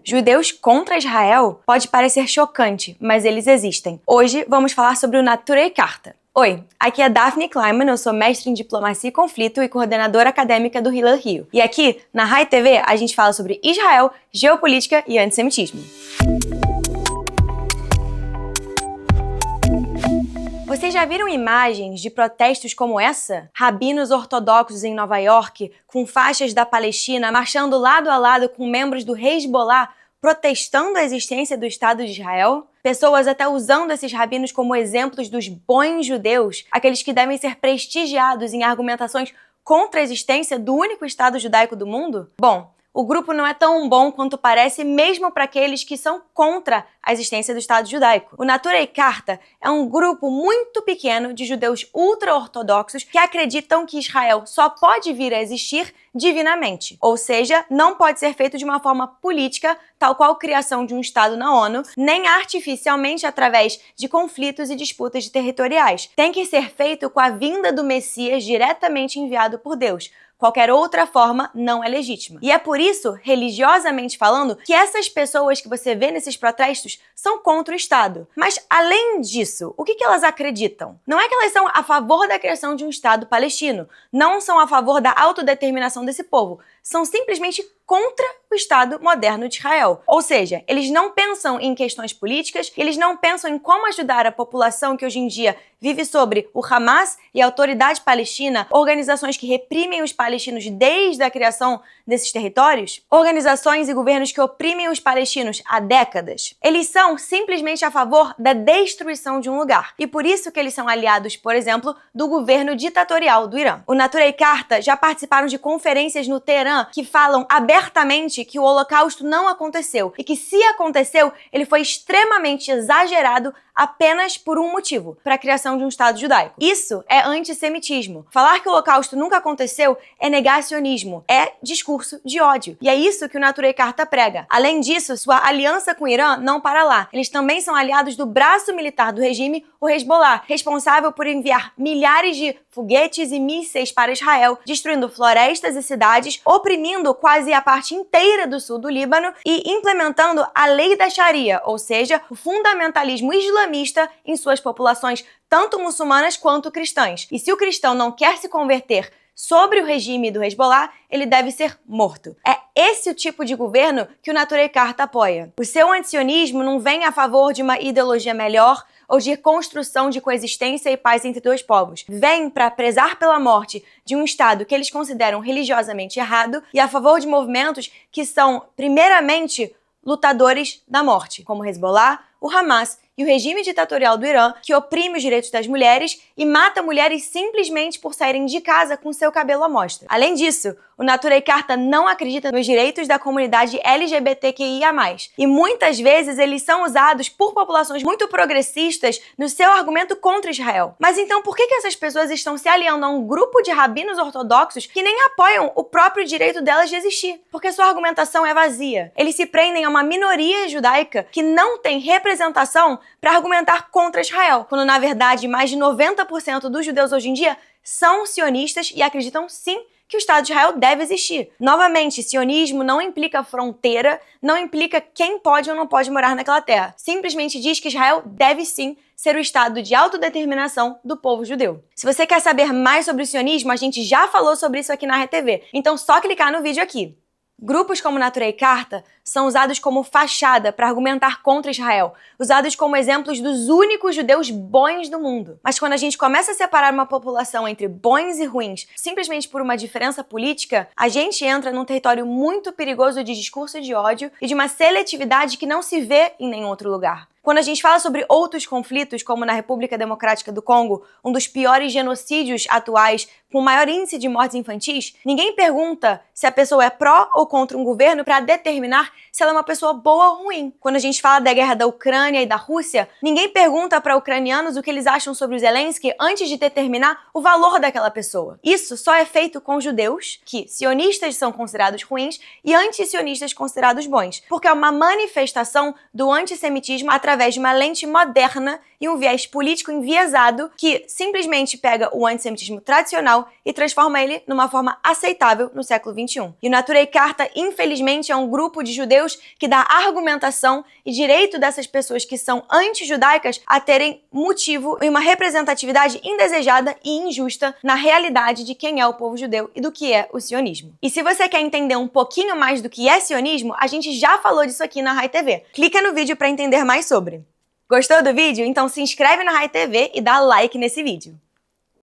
Judeus contra Israel pode parecer chocante, mas eles existem. Hoje vamos falar sobre o Naturei Karta. Oi, aqui é Daphne Kleiman, eu sou mestre em Diplomacia e Conflito e coordenadora acadêmica do Hillel Rio. E aqui, na Rai TV, a gente fala sobre Israel, geopolítica e antissemitismo. Vocês já viram imagens de protestos como essa? Rabinos ortodoxos em Nova York, com faixas da Palestina, marchando lado a lado com membros do Hezbollah, protestando a existência do Estado de Israel? Pessoas até usando esses rabinos como exemplos dos bons judeus, aqueles que devem ser prestigiados em argumentações contra a existência do único Estado judaico do mundo? Bom, o grupo não é tão bom quanto parece, mesmo para aqueles que são contra a existência do Estado judaico. O Naturei Karta é um grupo muito pequeno de judeus ultra-ortodoxos que acreditam que Israel só pode vir a existir divinamente, ou seja, não pode ser feito de uma forma política, tal qual a criação de um Estado na ONU, nem artificialmente através de conflitos e disputas territoriais. Tem que ser feito com a vinda do Messias diretamente enviado por Deus. Qualquer outra forma não é legítima. E é por isso, religiosamente falando, que essas pessoas que você vê nesses protestos são contra o Estado. Mas, além disso, o que elas acreditam? Não é que elas são a favor da criação de um Estado palestino, não são a favor da autodeterminação desse povo, são simplesmente contra o Estado moderno de Israel. Ou seja, eles não pensam em questões políticas, eles não pensam em como ajudar a população que hoje em dia vive sobre o Hamas e a Autoridade Palestina, organizações que reprimem os palestinos desde a criação desses territórios, organizações e governos que oprimem os palestinos há décadas. Eles são simplesmente a favor da destruição de um lugar. E por isso que eles são aliados, por exemplo, do governo ditatorial do Irã. O Naturei Karta já participaram de conferências no Teherã que falam abertamente que o Holocausto não aconteceu e que, se aconteceu, ele foi extremamente exagerado apenas por um motivo, para a criação de um Estado judaico. Isso é antissemitismo. Falar que o Holocausto nunca aconteceu é negacionismo, é discurso de ódio. E é isso que o Naturei Karta prega. Além disso, sua aliança com o Irã não para lá. Eles também são aliados do braço militar do regime, o Hezbollah, responsável por enviar milhares de foguetes e mísseis para Israel, destruindo florestas e cidades, oprimindo quase a parte inteira do sul do Líbano e implementando a lei da Sharia, ou seja, o fundamentalismo islamista em suas populações, tanto muçulmanas quanto cristãs. E se o cristão não quer se converter sobre o regime do Hezbollah, ele deve ser morto. É esse o tipo de governo que o Naturei Karta apoia. O seu antisionismo não vem a favor de uma ideologia melhor ou de construção de coexistência e paz entre dois povos. Vem para prezar pela morte de um Estado que eles consideram religiosamente errado e a favor de movimentos que são, primeiramente, lutadores da morte, como o Hezbollah, o Hamas e o regime ditatorial do Irã, que oprime os direitos das mulheres e mata mulheres simplesmente por saírem de casa com seu cabelo à mostra. Além disso, o Naturei Karta não acredita nos direitos da comunidade LGBTQIA+. E muitas vezes eles são usados por populações muito progressistas no seu argumento contra Israel. Mas então por que essas pessoas estão se aliando a um grupo de rabinos ortodoxos que nem apoiam o próprio direito delas de existir? Porque sua argumentação é vazia. Eles se prendem a uma minoria judaica que não tem representação para argumentar contra Israel, quando na verdade mais de 90% dos judeus hoje em dia são sionistas e acreditam sim que o Estado de Israel deve existir. Novamente, sionismo não implica fronteira, não implica quem pode ou não pode morar naquela terra. Simplesmente diz que Israel deve sim ser o Estado de autodeterminação do povo judeu. Se você quer saber mais sobre o sionismo, a gente já falou sobre isso aqui na Rai TV, então só clicar no vídeo aqui. Grupos como Naturei Karta são usados como fachada para argumentar contra Israel, usados como exemplos dos únicos judeus bons do mundo. Mas quando a gente começa a separar uma população entre bons e ruins simplesmente por uma diferença política, a gente entra num território muito perigoso de discurso de ódio e de uma seletividade que não se vê em nenhum outro lugar. Quando a gente fala sobre outros conflitos, como na República Democrática do Congo, um dos piores genocídios atuais, com o maior índice de mortes infantis, ninguém pergunta se a pessoa é pró ou contra um governo para determinar se ela é uma pessoa boa ou ruim. Quando a gente fala da guerra da Ucrânia e da Rússia, ninguém pergunta para ucranianos o que eles acham sobre o Zelensky antes de determinar o valor daquela pessoa. Isso só é feito com judeus, que sionistas são considerados ruins e antissionistas considerados bons, porque é uma manifestação do antissemitismo através de uma lente moderna e um viés político enviesado que simplesmente pega o antissemitismo tradicional e transforma ele numa forma aceitável no século XXI. E o Neturei Karta, infelizmente, é um grupo de judeus que dá argumentação e direito dessas pessoas que são anti-judaicas a terem motivo e uma representatividade indesejada e injusta na realidade de quem é o povo judeu e do que é o sionismo. E se você quer entender um pouquinho mais do que é sionismo, a gente já falou disso aqui na Rai TV. Clica no vídeo para entender mais sobre. Gostou do vídeo? Então se inscreve na Rai TV e dá like nesse vídeo.